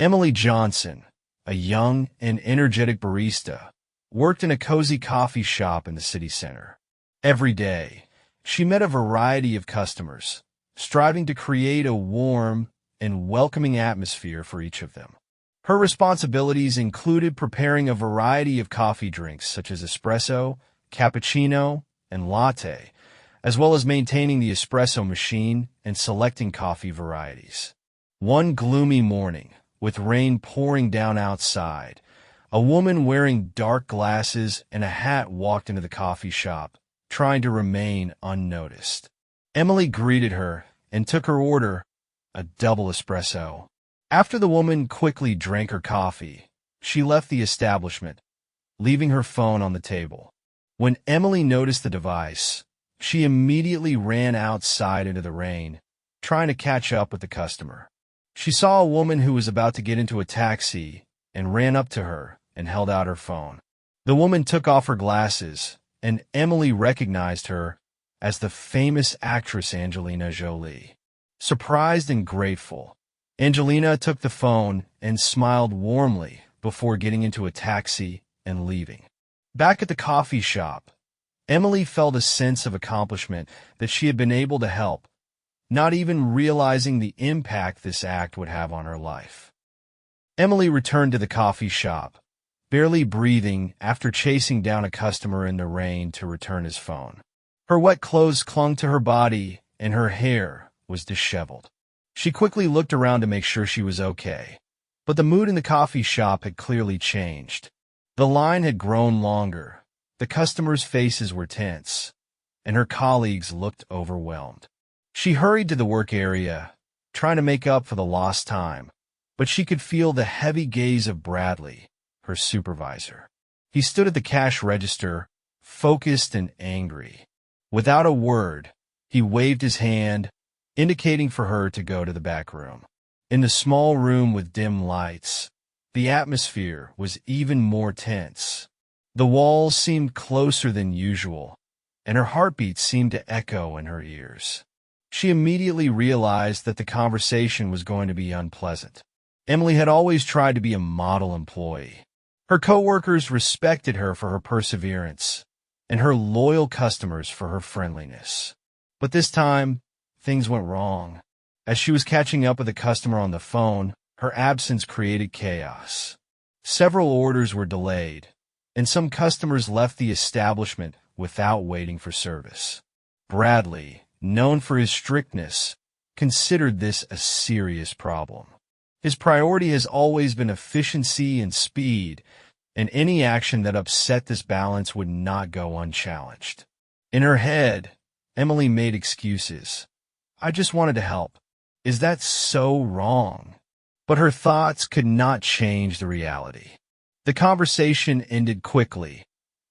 Emily Johnson, a young and energetic barista, worked in a cozy coffee shop in the city center. Every day, she met a variety of customers, striving to create a warm and welcoming atmosphere for each of them. Her responsibilities included preparing a variety of coffee drinks such as espresso, cappuccino, and latte, as well as maintaining the espresso machine and selecting coffee varieties. One gloomy morning, with rain pouring down outside, a woman wearing dark glasses and a hat walked into the coffee shop, trying to remain unnoticed. Emily greeted her and took her order, a double espresso. After the woman quickly drank her coffee, she left the establishment, leaving her phone on the table. When Emily noticed the device, she immediately ran outside into the rain, trying to catch up with the customer. She saw a woman who was about to get into a taxi and ran up to her and held out her phone. The woman took off her glasses, and Emily recognized her as the famous actress Angelina Jolie. Surprised and grateful, Angelina took the phone and smiled warmly before getting into a taxi and leaving. Back at the coffee shop, Emily felt a sense of accomplishment that she had been able to help, not even realizing the impact this act would have on her life. Emily returned to the coffee shop, barely breathing after chasing down a customer in the rain to return his phone. Her wet clothes clung to her body, and her hair was disheveled. She quickly looked around to make sure she was okay, but the mood in the coffee shop had clearly changed. The line had grown longer, the customers' faces were tense, and her colleagues looked overwhelmed. She hurried to the work area, trying to make up for the lost time, but she could feel the heavy gaze of Bradley, her supervisor. He stood at the cash register, focused and angry. Without a word, he waved his hand, indicating for her to go to the back room. In the small room with dim lights, the atmosphere was even more tense. The walls seemed closer than usual, and her heartbeat seemed to echo in her ears. She immediately realized that the conversation was going to be unpleasant. Emily had always tried to be a model employee. Her coworkers respected her for her perseverance, and her loyal customers for her friendliness. But this time, things went wrong. As she was catching up with a customer on the phone, her absence created chaos. Several orders were delayed, and some customers left the establishment without waiting for service. Bradley, known for his strictness, considered this a serious problem. His priority has always been efficiency and speed, and any action that upset this balance would not go unchallenged. In her head, Emily made excuses. I just wanted to help. Is that so wrong? But her thoughts could not change the reality. The conversation ended quickly,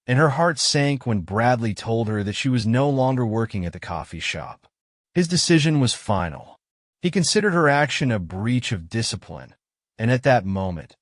and her heart sank when Bradley told her that she was no longer working at the coffee shop. His decision was final. He considered her action a breach of discipline, and at that moment,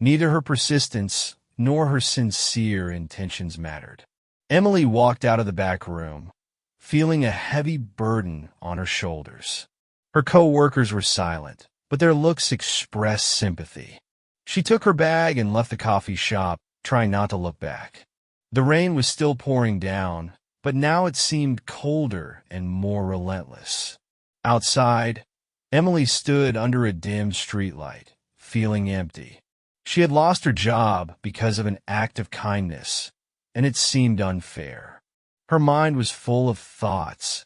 neither her persistence nor her sincere intentions mattered. Emily walked out of the back room, feeling a heavy burden on her shoulders. Her co-workers were silent, but their looks expressed sympathy. She took her bag and left the coffee shop, trying not to look back. The rain was still pouring down, but now it seemed colder and more relentless. Outside, Emily stood under a dim streetlight, feeling empty. She had lost her job because of an act of kindness, and it seemed unfair. Her mind was full of thoughts.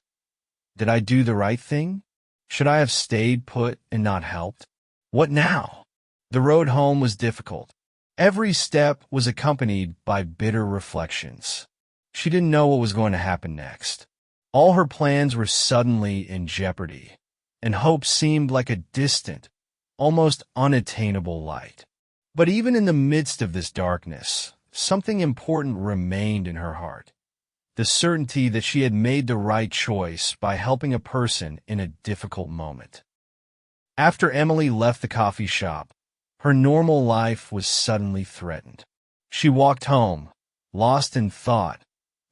Did I do the right thing? Should I have stayed put and not helped? What now? The road home was difficult. Every step was accompanied by bitter reflections. She didn't know what was going to happen next. All her plans were suddenly in jeopardy, and hope seemed like a distant, almost unattainable light. But even in the midst of this darkness, something important remained in her heart. The certainty that she had made the right choice by helping a person in a difficult moment. After Emily left the coffee shop, her normal life was suddenly threatened. She walked home, lost in thought,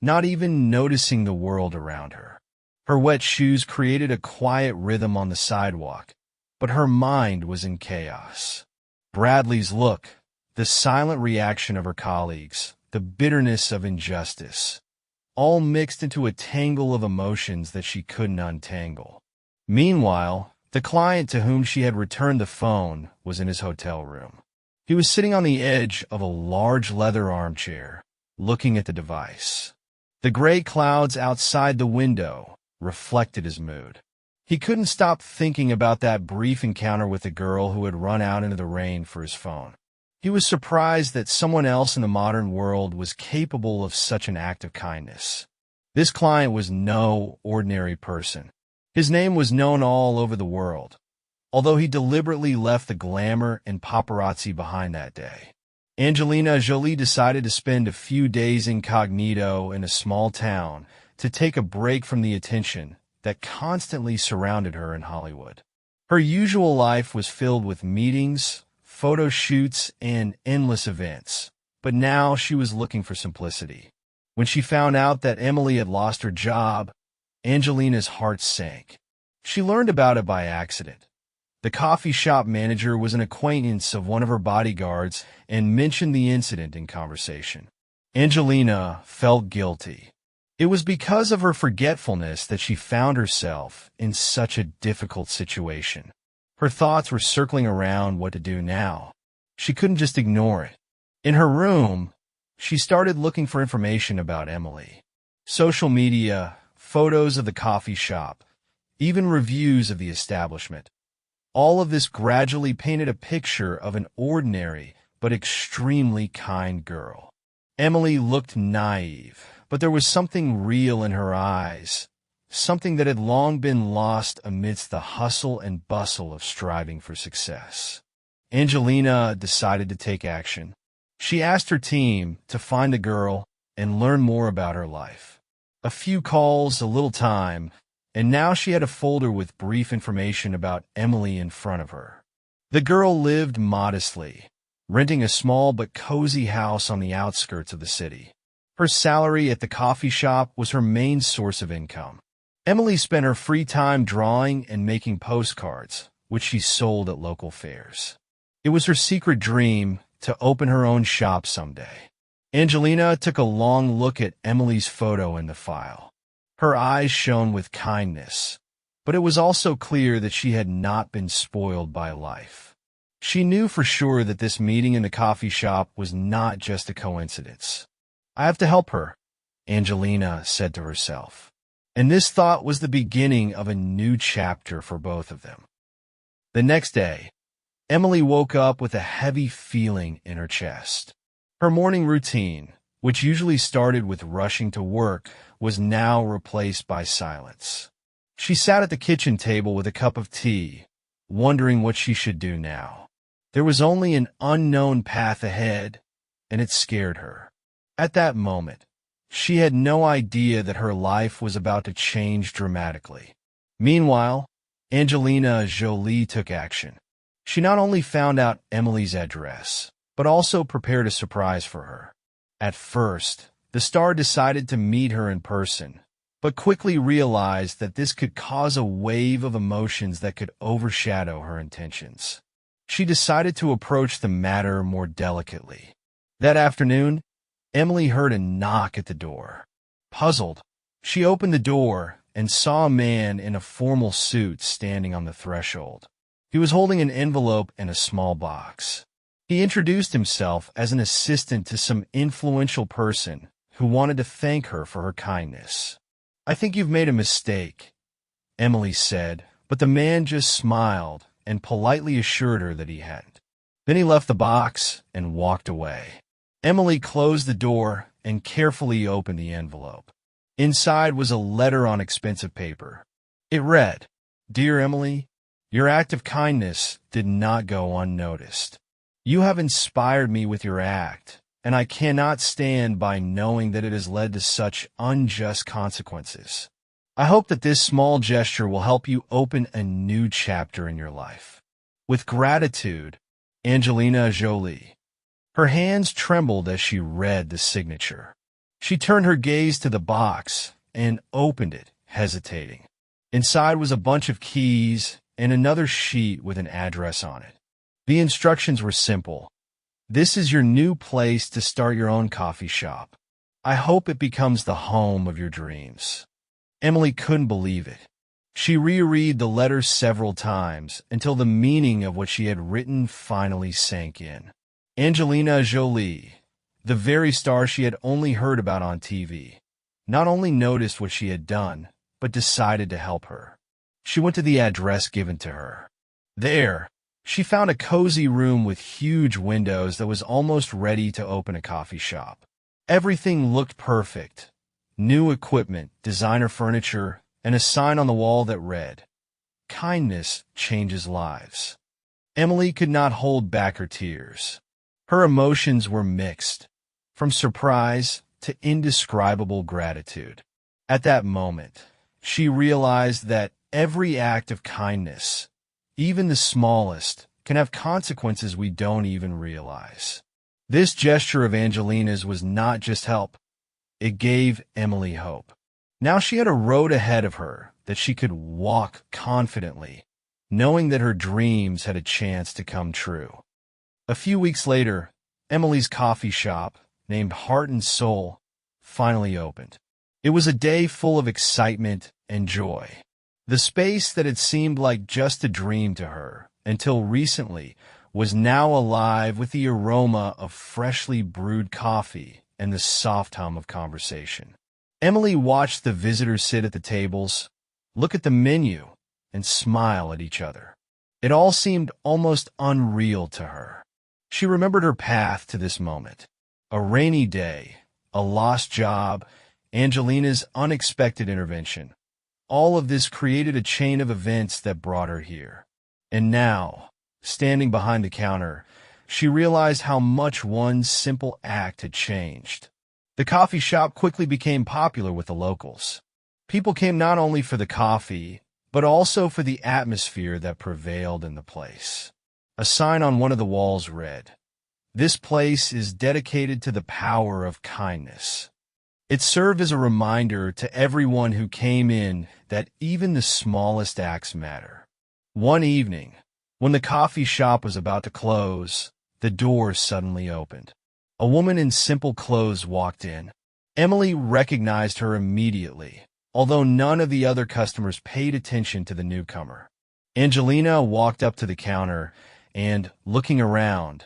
not even noticing the world around her. Her wet shoes created a quiet rhythm on the sidewalk, but her mind was in chaos. Bradley's look, the silent reaction of her colleagues, the bitterness of injustice, all mixed into a tangle of emotions that she couldn't untangle. Meanwhile, the client to whom she had returned the phone was in his hotel room. He was sitting on the edge of a large leather armchair, looking at the device. The gray clouds outside the window reflected his mood. He couldn't stop thinking about that brief encounter with the girl who had run out into the rain for his phone. He was surprised that someone else in the modern world was capable of such an act of kindness. This client was no ordinary person. His name was known all over the world, although he deliberately left the glamour and paparazzi behind that day. Angelina Jolie decided to spend a few days incognito in a small town to take a break from the attention that constantly surrounded her in Hollywood. Her usual life was filled with meetings, photo shoots, and endless events, but now she was looking for simplicity. When she found out that Emily had lost her job, Angelina's heart sank. She learned about it by accident. The coffee shop manager was an acquaintance of one of her bodyguards and mentioned the incident in conversation. Angelina felt guilty. It was because of her forgetfulness that she found herself in such a difficult situation. Her thoughts were circling around what to do now. She couldn't just ignore it. In her room, she started looking for information about Emily. Social media, photos of the coffee shop, even reviews of the establishment. All of this gradually painted a picture of an ordinary but extremely kind girl. Emily looked naive, but there was something real in her eyes, something that had long been lost amidst the hustle and bustle of striving for success. Angelina decided to take action. She asked her team to find the girl and learn more about her life. A few calls, a little time, and now she had a folder with brief information about Emily in front of her. The girl lived modestly, renting a small but cozy house on the outskirts of the city. Her salary at the coffee shop was her main source of income. Emily spent her free time drawing and making postcards, which she sold at local fairs. It was her secret dream to open her own shop someday. Angelina took a long look at Emily's photo in the file. Her eyes shone with kindness, but it was also clear that she had not been spoiled by life. She knew for sure that this meeting in the coffee shop was not just a coincidence. I have to help her, Angelina said to herself. And this thought was the beginning of a new chapter for both of them. The next day, Emily woke up with a heavy feeling in her chest. Her morning routine, which usually started with rushing to work, was now replaced by silence. She sat at the kitchen table with a cup of tea, wondering what she should do now. There was only an unknown path ahead, and it scared her. At that moment, she had no idea that her life was about to change dramatically. Meanwhile, Angelina Jolie took action. She not only found out Emily's address, but also prepared a surprise for her. At first, the star decided to meet her in person, but quickly realized that this could cause a wave of emotions that could overshadow her intentions. She decided to approach the matter more delicately. That afternoon, Emily heard a knock at the door. Puzzled, she opened the door and saw a man in a formal suit standing on the threshold. He was holding an envelope and a small box. He introduced himself as an assistant to some influential person who wanted to thank her for her kindness. I think you've made a mistake, Emily said, but the man just smiled and politely assured her that he hadn't. Then he left the box and walked away. Emily closed the door and carefully opened the envelope. Inside was a letter on expensive paper. It read, "Dear Emily, your act of kindness did not go unnoticed. You have inspired me with your act, and I cannot stand by knowing that it has led to such unjust consequences. I hope that this small gesture will help you open a new chapter in your life. With gratitude, Angelina Jolie." Her hands trembled as she read the signature. She turned her gaze to the box and opened it, hesitating. Inside was a bunch of keys and another sheet with an address on it. The instructions were simple. This is your new place to start your own coffee shop. I hope it becomes the home of your dreams. Emily couldn't believe it. She reread the letter several times until the meaning of what she had written finally sank in. Angelina Jolie, the very star she had only heard about on TV, not only noticed what she had done, but decided to help her. She went to the address given to her. There, she found a cozy room with huge windows that was almost ready to open a coffee shop. Everything looked perfect. New equipment, designer furniture, and a sign on the wall that read, "Kindness changes lives." Emily could not hold back her tears. Her emotions were mixed, from surprise to indescribable gratitude. At that moment, she realized that every act of kindness, even the smallest, can have consequences we don't even realize. This gesture of Angelina's was not just help. It gave Emily hope. Now she had a road ahead of her that she could walk confidently, knowing that her dreams had a chance to come true. A few weeks later, Emily's coffee shop, named Heart and Soul, finally opened. It was a day full of excitement and joy. The space that had seemed like just a dream to her until recently was now alive with the aroma of freshly brewed coffee and the soft hum of conversation. Emily watched the visitors sit at the tables, look at the menu, and smile at each other. It all seemed almost unreal to her. She remembered her path to this moment. A rainy day, a lost job, Angelina's unexpected intervention. All of this created a chain of events that brought her here. And now, standing behind the counter, she realized how much one simple act had changed. The coffee shop quickly became popular with the locals. People came not only for the coffee, but also for the atmosphere that prevailed in the place. A sign on one of the walls read, "This place is dedicated to the power of kindness." It served as a reminder to everyone who came in that even the smallest acts matter. One evening, when the coffee shop was about to close, the door suddenly opened. A woman in simple clothes walked in. Emily recognized her immediately, although none of the other customers paid attention to the newcomer. Angelina walked up to the counter and, looking around,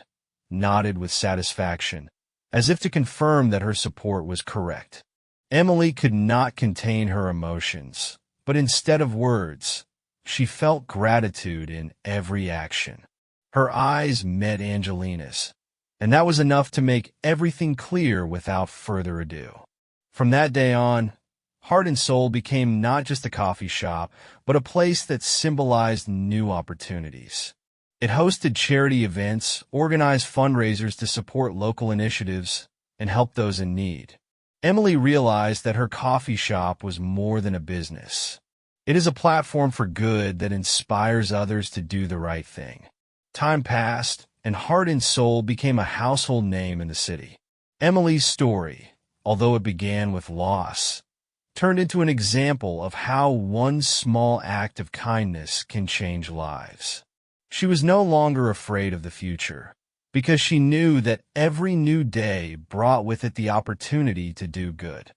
nodded with satisfaction, as if to confirm that her support was correct. Emily could not contain her emotions, but instead of words, she felt gratitude in every action. Her eyes met Angelina's, and that was enough to make everything clear without further ado. From that day on, Heart and Soul became not just a coffee shop, but a place that symbolized new opportunities. It hosted charity events, organized fundraisers to support local initiatives, and helped those in need. Emily realized that her coffee shop was more than a business. It is a platform for good that inspires others to do the right thing. Time passed, and Heart and Soul became a household name in the city. Emily's story, although it began with loss, turned into an example of how one small act of kindness can change lives. She was no longer afraid of the future, because she knew that every new day brought with it the opportunity to do good.